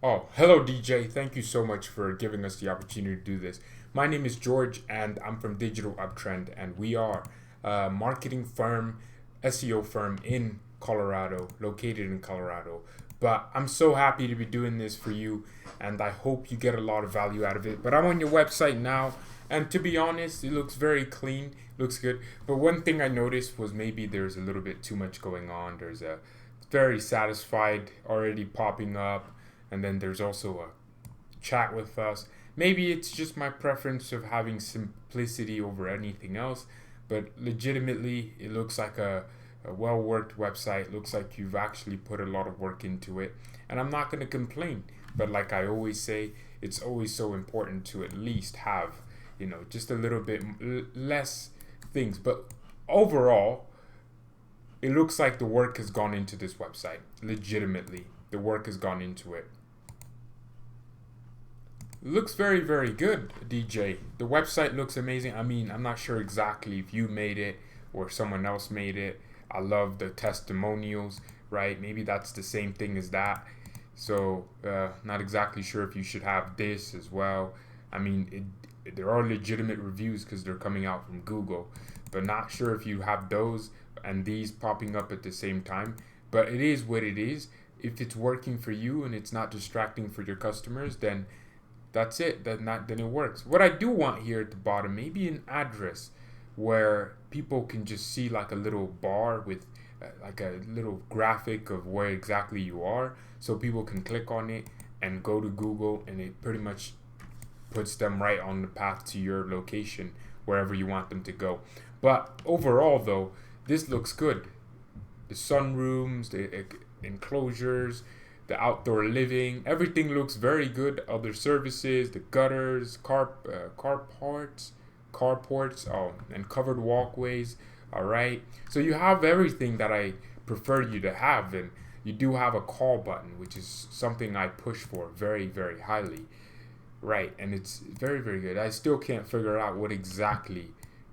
Oh, hello, DJ. Thank you so much for giving us the opportunity to do this. My name is George, and I'm from Digital Uptrend, and we are a marketing firm, SEO firm in Colorado, located in Colorado. But I'm so happy to be doing this for you, and I hope you get a lot of value out of it. But I'm on your website now, and to be honest, it looks very clean, looks good. But one thing I noticed was maybe there's a little bit too much going on. There's a very satisfied already popping up, and then there's also a chat with us. Maybe it's just my preference of having simplicity over anything else, but legitimately, it looks like a well worked website. Looks like you've actually put a lot of work into it, and I'm not going to complain. But like I always say, it's always so important to at least have, just a little bit less things. But overall, it looks like the work has gone into this website. Legitimately, the work has gone into it. Looks very, very good, DJ. The website looks amazing. I mean, I'm not sure exactly if you made it or someone else made it. I love the testimonials, right? Maybe that's the same thing as that. So, not exactly sure if you should have this as well. I mean, there are legitimate reviews because they're coming out from Google, but not sure if you have those and these popping up at the same time. But it is what it is. If it's working for you and it's not distracting for your customers, then that's it. Then it works. What I do want here at the bottom, maybe an address where people can just see like a little bar with like a little graphic of where exactly you are, so people can click on it and go to Google, and it pretty much puts them right on the path to your location wherever you want them to go. But overall, though, this looks good. The sunrooms, the enclosures, the outdoor living, everything looks very good. Other services, the gutters, carports, and covered walkways. All right, so you have everything that I prefer you to have, and you do have a call button, which is something I push for very, very highly. Right, and it's very, very good. I still can't figure out what exactly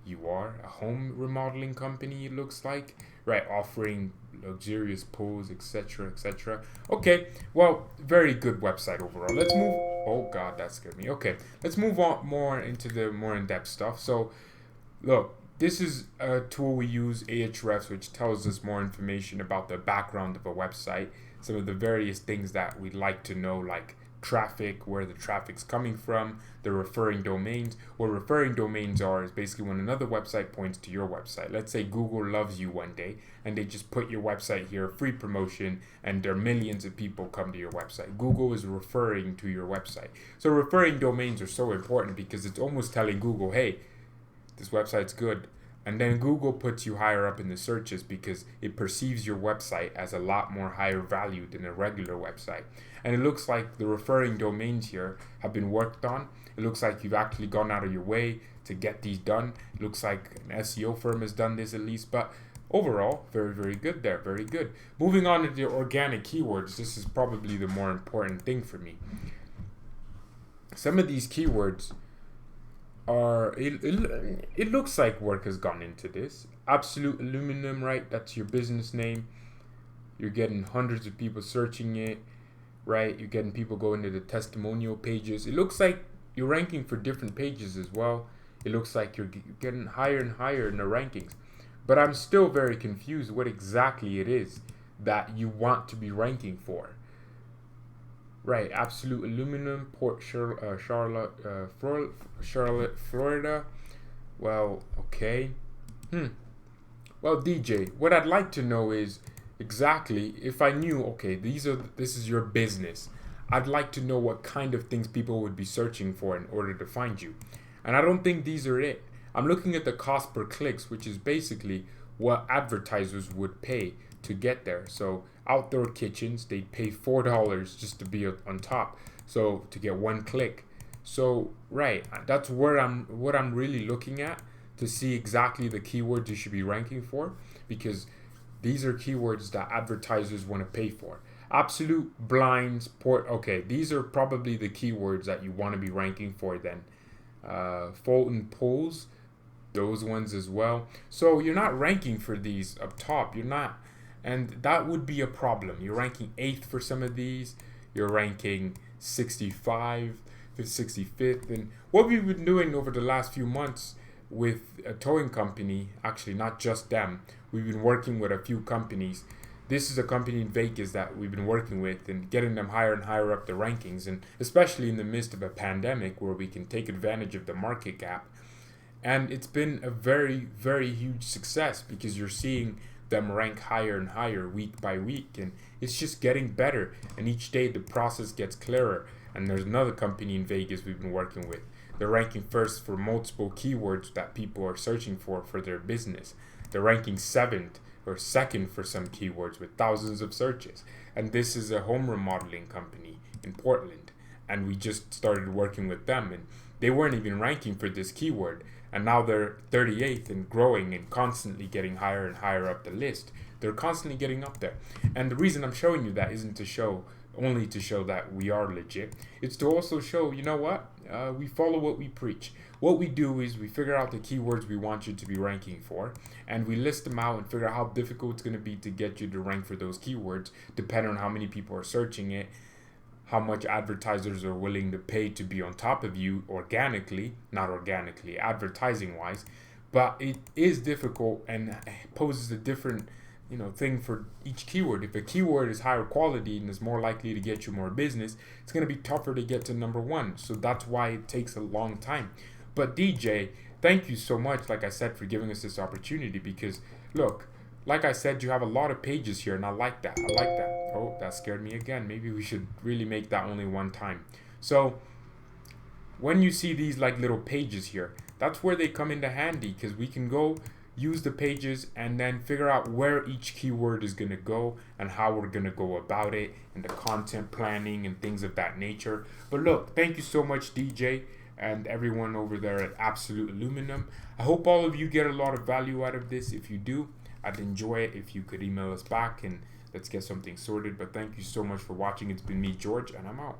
you are. A home remodeling company, it looks like. Right, offering luxurious pools, etc., etc. Okay, well, very good website overall. Let's move. Oh God, that scared me. Okay, let's move on more into the more in-depth stuff. So, look, this is a tool we use, AHrefs, which tells us more information about the background of a website, some of the various things that we'd like to know, like traffic, where the traffic's coming from, the referring domains. What referring domains are is basically when another website points to your website. Let's say Google loves you one day and they just put your website here, free promotion, and there are millions of people come to your website. Google is referring to your website. So referring domains are so important because it's almost telling Google, hey, this website's good. And then Google puts you higher up in the searches because it perceives your website as a lot more higher value than a regular website. And it looks like the referring domains here have been worked on. It looks like you've actually gone out of your way to get these done. It looks like an SEO firm has done this at least, but overall, very, very good there. Very good. Moving on to the organic keywords, this is probably the more important thing for me. Some of these keywords are it looks like work has gone into this. Absolute Aluminum, right? That's your business name. You're getting hundreds of people searching it, right? You're getting people going to the testimonial pages. It looks like you're ranking for different pages as well. It looks like you're getting higher and higher in the rankings. But I'm still very confused what exactly it is that you want to be ranking for. Right, Absolute Aluminum, Charlotte, Florida. Well, okay. Well, DJ, what I'd like to know is exactly if I knew, okay, this is your business. I'd like to know what kind of things people would be searching for in order to find you. And I don't think these are it. I'm looking at the cost per clicks, which is basically what advertisers would pay to get there. So outdoor kitchens, they'd pay $4 just to be on top. So to get one click. So right, that's what I'm really looking at to see exactly the keywords you should be ranking for, because these are keywords that advertisers want to pay for. Absolute blinds, okay, these are probably the keywords that you want to be ranking for then. Fulton pools, those ones as well. So you're not ranking for these up top. You're not. And that would be a problem. You're ranking 8th for some of these. you're ranking 65, 65th. And what we've been doing over the last few months with a towing company, actually not just them, we've been working with a few companies. This is a company in Vegas that we've been working with and getting them higher and higher up the rankings, and especially in the midst of a pandemic where we can take advantage of the market gap. And it's been a very, very huge success because you're seeing them rank higher and higher week by week, and it's just getting better. And each day the process gets clearer. And there's another company in Vegas we've been working with. They're ranking first for multiple keywords that people are searching for their business. They're ranking seventh or second for some keywords with thousands of searches. And this is a home remodeling company in Portland. And we just started working with them, and they weren't even ranking for this keyword. And now they're 38th and growing and constantly getting higher and higher up the list. They're constantly getting up there. And the reason I'm showing you that isn't to show only to show that we are legit. It's to also show, you know what? We follow what we preach. What we do is we figure out the keywords we want you to be ranking for, and we list them out and figure out how difficult it's going to be to get you to rank for those keywords, depending on how many people are searching it, how much advertisers are willing to pay to be on top of you organically, not organically, advertising wise. But it is difficult and poses a different thing for each keyword. If a keyword is higher quality and is more likely to get you more business, it's going to be tougher to get to number one. So that's why it takes a long time. But DJ, thank you so much, like I said, for giving us this opportunity, because look, like I said, you have a lot of pages here, and I like that. I like that. Oh, that scared me again. Maybe we should really make that only one time. So when you see these like little pages here, that's where they come into handy, because we can go use the pages and then figure out where each keyword is going to go and how we're going to go about it, and the content planning and things of that nature. But look, thank you so much, DJ, and everyone over there at Absolute Aluminum. I hope all of you get a lot of value out of this. If you do, I'd enjoy it if you could email us back and let's get something sorted. But thank you so much for watching. It's been me, George, and I'm out.